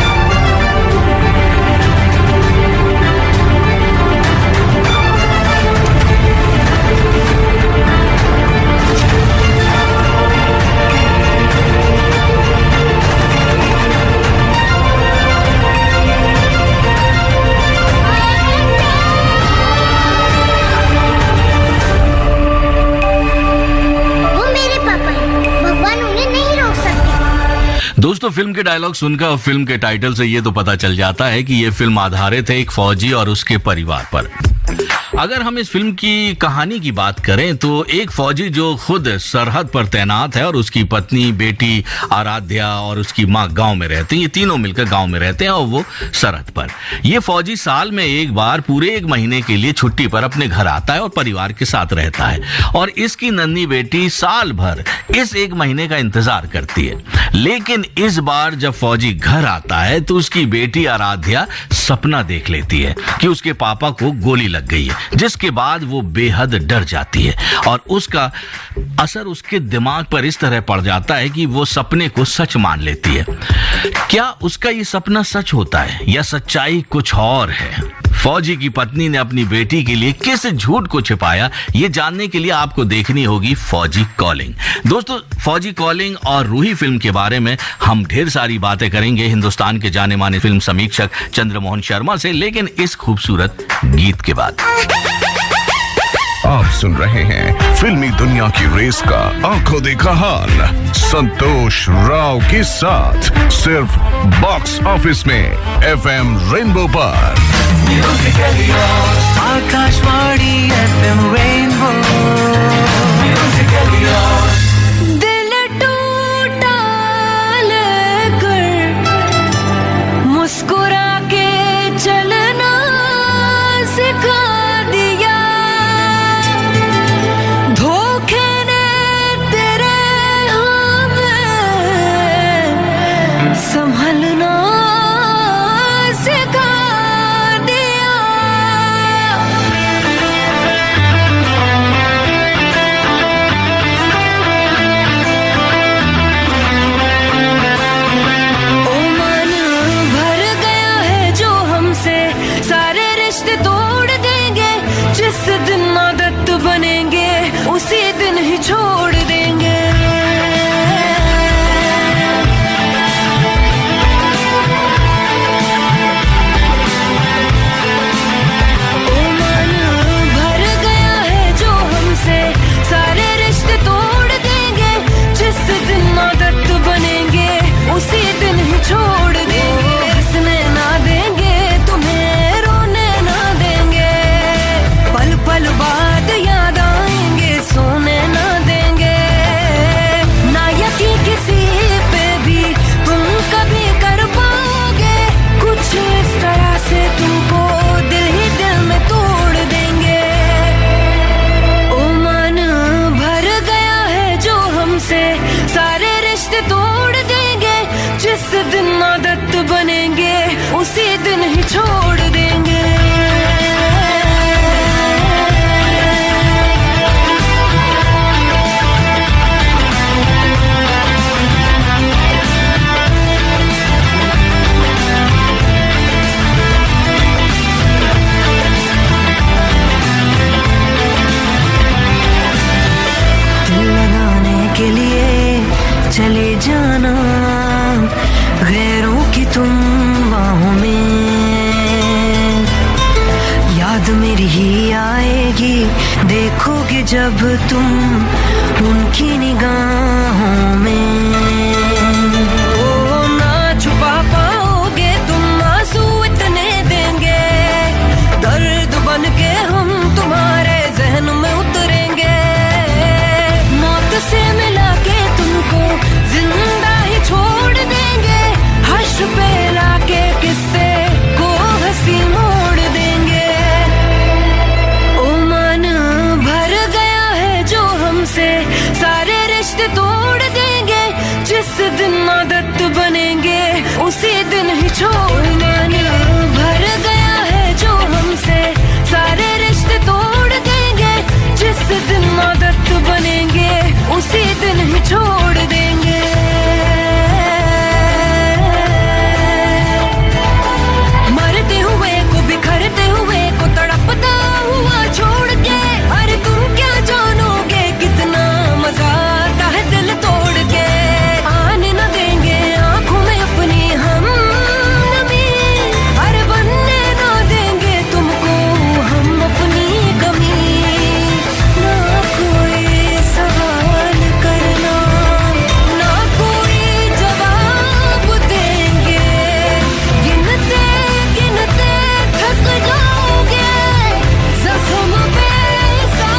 Speaker 3: दोस्तों, फिल्म के डायलॉग सुनकर और फिल्म के टाइटल से ये तो पता चल जाता है कि ये फिल्म आधारित है एक फौजी और उसके परिवार पर। अगर हम इस फिल्म की कहानी की बात करें तो एक फौजी जो खुद सरहद पर तैनात है और उसकी पत्नी, बेटी आराध्या और उसकी माँ गांव में रहते हैं। ये तीनों मिलकर गांव में रहते हैं और वो सरहद पर। ये फौजी साल में एक बार पूरे 1 महीने के लिए छुट्टी पर अपने घर आता है और परिवार के साथ रहता है। और इसकी नन्ही बेटी साल भर इस 1 महीने का इंतजार करती है। लेकिन इस बार जब फौजी घर आता है तो उसकी बेटी आराध्या सपना देख लेती है कि उसके पापा को गोली लग गई है, जिसके बाद वो बेहद डर जाती है और उसका असर उसके दिमाग पर इस तरह पड़ जाता है कि वो सपने को सच मान लेती है। क्या उसका ये सपना सच होता है या सच्चाई कुछ और है? फौजी की पत्नी ने अपनी बेटी के लिए किस झूठ को छिपाया, ये जानने के लिए आपको देखनी होगी फौजी कॉलिंग। दोस्तों, फौजी कॉलिंग और रूही फिल्म के बारे में हम ढेर सारी बातें करेंगे हिंदुस्तान के जाने माने फिल्म समीक्षक चंद्रमोहन शर्मा से, लेकिन इस खूबसूरत गीत के बाद।
Speaker 4: आप सुन रहे हैं फिल्मी दुनिया की रेस का आंखों देखा हाल संतोष राव के साथ सिर्फ बॉक्स ऑफिस में FM रेनबो पर।
Speaker 8: Akashvani FM rainbow.
Speaker 6: दिल टूटा लेकर मुस्कुरा के चलना सिखा दिया। धोखे ने तेरे हमें संभलना सिखा दिया। ओ मन भर गया है जो हमसे, सारे रिश्ते तोड़ देंगे। जिस दिन आदत बनेंगे उसी दिन ही छोड़ देंगे। ओ मन भर गया है जो हमसे, सारे रिश्ते तोड़ देंगे। जिस दिन आदत बनेंगे उसी दिन ही छोड़ देंगे। हंसने ना देंगे तुम्हें, रोने ना देंगे। पल पल बाद याद आएंगे, सोने ना देंगे। ना यकीन किसी पे भी तुम कभी कर पाओगे। कुछ इस तरह से तुमको दिल ही दिल में तोड़ देंगे। ओ मन भर गया है जो हमसे, सारे रिश्ते तोड़ देंगे। जिस दिन आदत बनेंगे उसी दिन ही छोड़ देंगे। दिल लगाने के लिए चले जाना गैरों की तुम बाहों में। याद मेरी ही आएगी, देखोगे जब तुम उनकी निगाहों में। ओ ना छुपा पाओगे तुम, आंसू इतने देंगे। दर्द बन के हम तुम्हारे जहन में उतरेंगे। मौत से मिला के तुमको जिंदा ही छोड़ देंगे। हर्ष पे लाके किस्से को हंसी मोड़ देंगे। ओ मन भर गया है जो हमसे, जिस दिन आदत बनेंगे उसी दिन ही छोड़ने भर गया है जो हमसे सारे रिश्ते तोड़ देंगे जिस दिन आदत बनेंगे उसी दिन ही छोड़ देंगे मरते हुए को बिखरते हुए को तड़पता हुआ छोड़ के अरे तुम क्या जानोगे कितना मजा आता है दिल तोड़ के आने न देंगे आंखों में अपनी हम नमी अरे बनने न देंगे तुमको हम अपनी कमी ना कोई सवाल करना ना कोई जवाब देंगे गिनते गिनते थक जाओगे जख्म पे हिसाब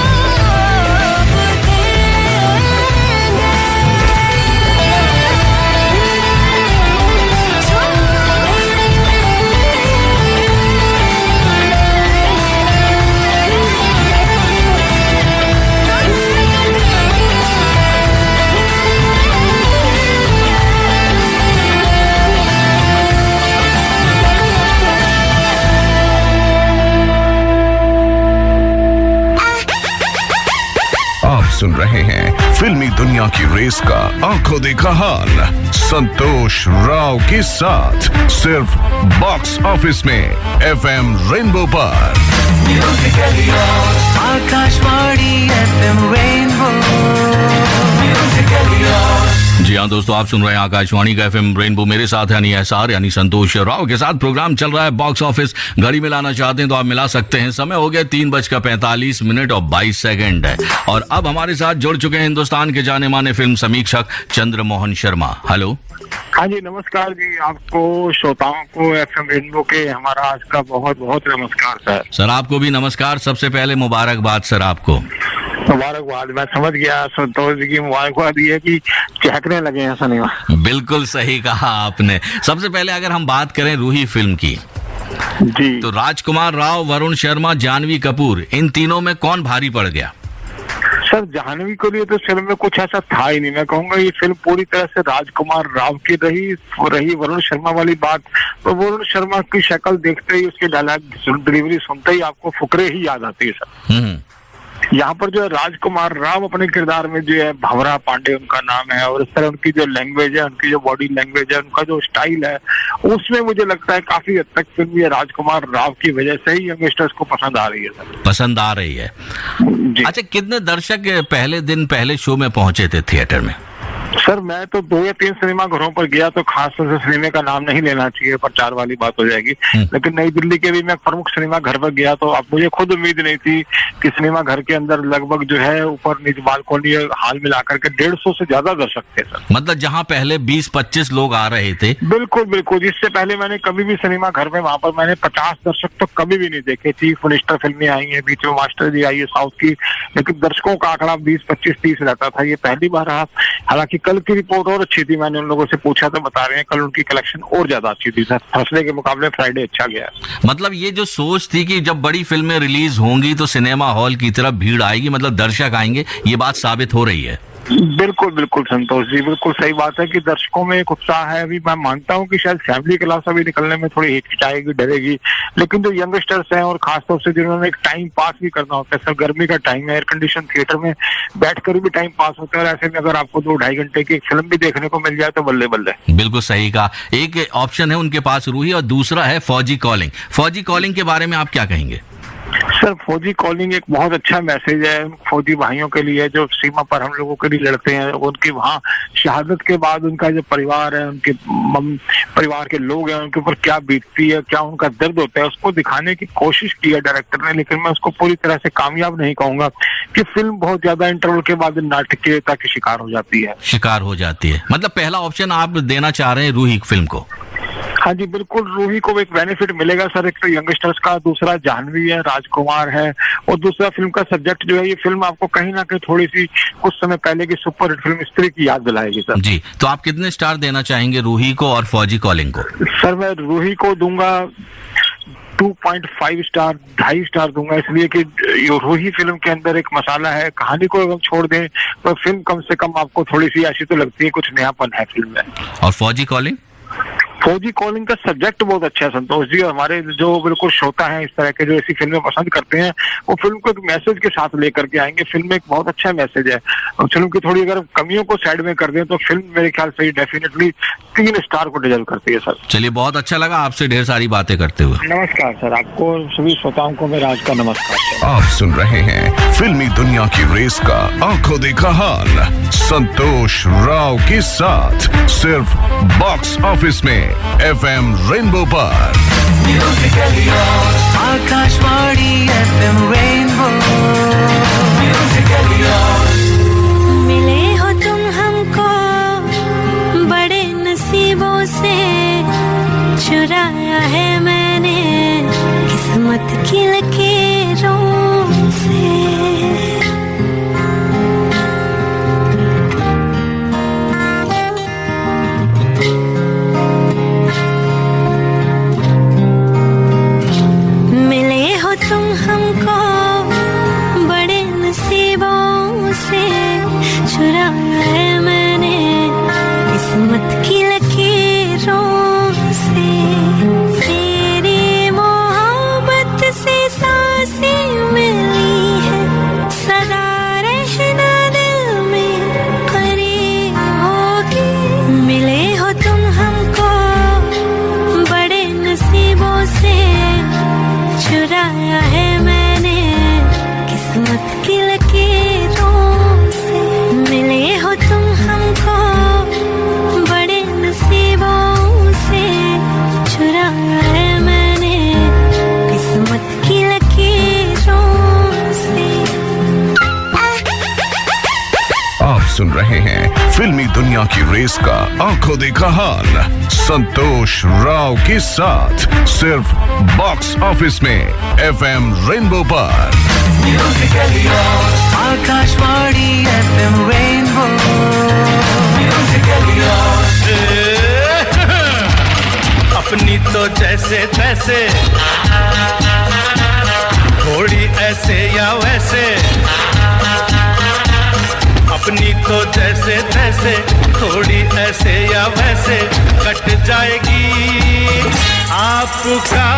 Speaker 4: आप सुन रहे हैं फिल्मी दुनिया की रेस का आंखों देखा हाल संतोष राव के साथ सिर्फ बॉक्स ऑफिस में FM रेनबो पर।
Speaker 8: Akashvani FM rainbow.
Speaker 3: जी हाँ दोस्तों, आप सुन रहे हैं आकाशवाणी का FM रेनबो। मेरे साथ यानी एसआर यानी संतोष राव के साथ प्रोग्राम चल रहा है बॉक्स ऑफिस। घड़ी में लाना चाहते हैं तो आप मिला सकते हैं। समय हो गया 3:45 और 22 सेकंड है। और अब हमारे साथ जुड़ चुके हैं हिंदुस्तान के जाने माने फिल्म समीक्षक चंद्रमोहन शर्मा। हेलो।
Speaker 17: हाँ जी, नमस्कार जी। आपको श्रोताओं को FM रेनबो के हमारा आज का बहुत बहुत नमस्कार सर।
Speaker 3: सर आपको भी नमस्कार। सबसे पहले मुबारकबाद सर आपको।
Speaker 17: मुबारकबाद। मैं समझ गया संतोष जी की मुबारकबाद ये कि चहकने लगे हैं सिनेमा।
Speaker 3: बिल्कुल सही कहा आपने। सबसे पहले अगर हम बात करें रूही फिल्म की
Speaker 17: जी,
Speaker 3: तो राजकुमार राव, वरुण शर्मा, जानवी कपूर, इन तीनों में कौन भारी पड़ गया?
Speaker 17: सर जानवी के लिए तो फिल्म में कुछ ऐसा था ही नहीं। मैं कहूंगा ये फिल्म पूरी तरह से राजकुमार राव की रही वरुण शर्मा वाली बात तो वरुण शर्मा की शक्ल देखते ही उसके डायलॉग डिलीवरी सुनते ही आपको फुकरे ही याद आती है सर। यहाँ पर जो है राजकुमार राव अपने किरदार में जो है भंवरा पांडे उनका नाम है और इस तरह उनकी जो लैंग्वेज है, उनकी जो बॉडी लैंग्वेज है, उनका जो स्टाइल है, उसमें मुझे लगता है काफी हद तक फिल्म ये राजकुमार राव की वजह से ही यंगस्टर्स को पसंद आ रही है सर।
Speaker 3: पसंद आ रही है। अच्छा, कितने दर्शक पहले दिन पहले शो में पहुंचे थे थिएटर में?
Speaker 17: सर मैं तो 2 या 3 सिनेमा घरों पर गया तो खास तौर से सिनेमा का नाम नहीं लेना चाहिए, प्रचार वाली बात हो जाएगी, लेकिन नई दिल्ली के भी मैं प्रमुख सिनेमा घर पर गया तो अब मुझे खुद उम्मीद नहीं थी कि सिनेमा घर के अंदर लगभग जो है ऊपर नीचे बालकोनी हाल मिलाकर के 150 से ज्यादा दर्शक थे सर।
Speaker 3: मतलब जहाँ पहले 20-25 लोग आ रहे थे।
Speaker 17: बिल्कुल बिल्कुल। जिससे पहले मैंने कभी भी सिनेमा घर में वहां पर मैंने 50 दर्शक तो कभी भी नहीं देखे। चीफ मिनिस्टर फिल्में आई है, बीच में मास्टर जी आई है साउथ की, लेकिन दर्शकों का आंकड़ा 20, 25, 30 रहता था। ये पहली बार रहा। हालांकि कल की रिपोर्ट और अच्छी थी, मैंने उन लोगों से पूछा तो बता रहे हैं कल उनकी कलेक्शन और ज्यादा अच्छी थी सर। थर्सडे के मुकाबले फ्राइडे अच्छा गया।
Speaker 3: मतलब ये जो सोच थी कि जब बड़ी फिल्में रिलीज होंगी तो सिनेमा हॉल की तरफ भीड़ आएगी, मतलब दर्शक आएंगे, ये बात साबित हो रही है।
Speaker 17: बिल्कुल बिल्कुल संतोष जी, बिल्कुल सही बात है कि दर्शकों में एक उत्साह है। अभी मैं मानता हूं कि शायद फैमिली क्लास अभी निकलने में थोड़ी हिचकिचाएगी, डरेगी, लेकिन जो यंगस्टर्स हैं और खासतौर से जिन्होंने एक टाइम पास भी करना होता है सर, गर्मी का टाइम है, एयर कंडीशन थिएटर में बैठकर भी टाइम पास होता है, और ऐसे में अगर आपको 2-2.5 घंटे की एक फिल्म भी देखने को मिल जाए तो बल्ले बल्ले।
Speaker 3: बिल्कुल सही कहा। एक ऑप्शन है उनके पास रूही और दूसरा है फौजी कॉलिंग। फौजी कॉलिंग के बारे में आप क्या कहेंगे?
Speaker 17: सर फौजी कॉलिंग एक बहुत अच्छा मैसेज है फौजी भाइयों के लिए जो सीमा पर हम लोगों के लिए लड़ते हैं। उनकी वहाँ शहादत के बाद उनका जो परिवार है, उनके परिवार के लोग हैं, उनके ऊपर क्या बीतती है, क्या उनका दर्द होता है, उसको दिखाने की कोशिश की है डायरेक्टर ने, लेकिन मैं उसको पूरी तरह से कामयाब नहीं कहूंगा कि फिल्म बहुत ज्यादा इंटरवल के बाद नाटकीयता की शिकार हो जाती है।
Speaker 3: मतलब पहला ऑप्शन आप देना चाह रहे हैं रूही फिल्म को?
Speaker 17: हाँ जी बिल्कुल, रूही को एक बेनिफिट मिलेगा सर, एक तो यंगस्टर्स का, दूसरा जाह्नवी है, राजकुमार है, और दूसरा फिल्म का सब्जेक्ट जो है, ये फिल्म आपको कहीं ना कहीं थोड़ी सी कुछ समय पहले की सुपर हिट फिल्म स्त्री की याद दिलाएगी सर।
Speaker 3: जी, तो आप कितने स्टार देना चाहेंगे रूही को और फौजी कॉलिंग को?
Speaker 17: सर मैं रूही को दूंगा 2.5 स्टार, 2.5 स्टार दूंगा, इसलिए कि रूही फिल्म के अंदर एक मसाला है। कहानी को अगर छोड़ दें तो फिल्म कम से कम आपको थोड़ी सी ऐसी तो लगती है, कुछ नयापन है फिल्म में।
Speaker 3: और फौजी कॉलिंग
Speaker 17: का सब्जेक्ट बहुत अच्छा है संतोष जी। हमारे जो बिल्कुल श्रोता हैं इस तरह के, जो ऐसी फिल्में पसंद करते हैं, वो फिल्म को एक मैसेज के साथ लेकर के आएंगे। फिल्म में एक बहुत अच्छा मैसेज है। और फिल्म की थोड़ी अगर कमियों को साइड में कर दें तो फिल्म मेरे ख्याल से डेफिनेटली 3 स्टार को डिजर्व करती है सर।
Speaker 3: चलिए, बहुत अच्छा लगा आपसे ढेर सारी बातें करते हुए।
Speaker 17: नमस्कार सर, आपको सभी श्रोताओं को मेरा आज का नमस्कार।
Speaker 4: आप सुन रहे हैं फिल्मी दुनिया की रेस का आंखों देखा हाल संतोष राव के साथ, सिर्फ बॉक्स ऑफिस में FM रेनबो पर।
Speaker 8: Akashvani FM rainbow.
Speaker 6: मिले हो तुम हमको बड़े नसीबों से, चुराया है मैंने किस्मत की लकीरों से। तुम हमको बड़े नसीबों से, चुराया है मैंने किस्मत की लकीरों से। तेरी मोहब्बत से सांसें मिली है, सदा रहना दिल में करीब होगी। मिले हो तुम हमको बड़े नसीबों से, चुराया है मैंने किस्मत की लकीरों से। मिले हो तुम हमको बड़े नसीबों से, चुराया है मैंने किस्मत की लकीरों से।
Speaker 4: आप सुन रहे हैं फिल्मी दुनिया की रेस का आंखों देखा हाल संतोष राव के साथ, सिर्फ बॉक्स ऑफिस में FM रेनबो पर।
Speaker 8: Akashvani FM rainbow.
Speaker 1: अपनी तो जैसे तैसे, थोड़ी ऐसे या वैसे, अपनी तो जैसे तैसे, थोड़ी ऐसे या वैसे कट जाएगी। आपका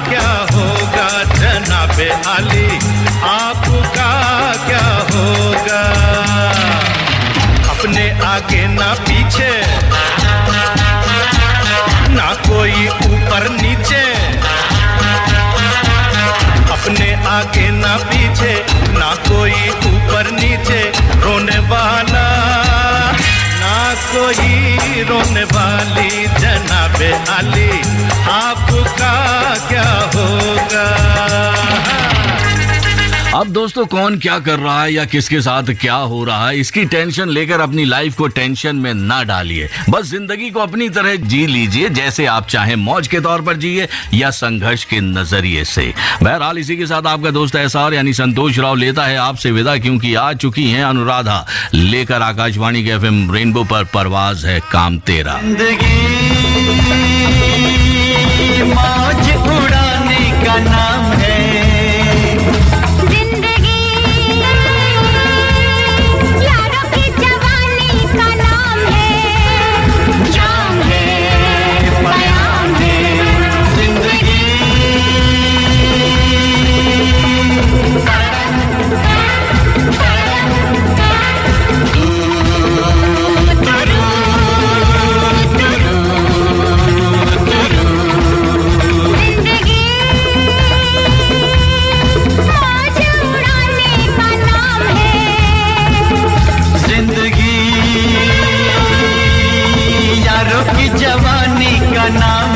Speaker 1: क्या होगा जनाबे आली, आपका क्या होगा। अपने आगे ना पीछे, ना कोई ऊपर नीचे, अपने आगे ना पीछे, ना कोई ऊपर नीचे। रोने वाला ना कोई रोने वाली जनाबे आली, आपका क्या होगा।
Speaker 3: अब दोस्तों, कौन क्या कर रहा है या किसके साथ क्या हो रहा है, इसकी टेंशन लेकर अपनी लाइफ को टेंशन में ना डालिए। बस जिंदगी को अपनी तरह जी लीजिए, जैसे आप चाहें, मौज के तौर पर जिए या संघर्ष के नजरिए से। बहरहाल, इसी के साथ आपका दोस्त एहसार यानी संतोष राव लेता है आपसे विदा, क्योंकि आ चुकी हैं अनुराधा लेकर आकाशवाणी के FM रेनबो पर परवाज है काम तेरा।
Speaker 8: मौज उड़ाने का नाम है, जवानी का नाम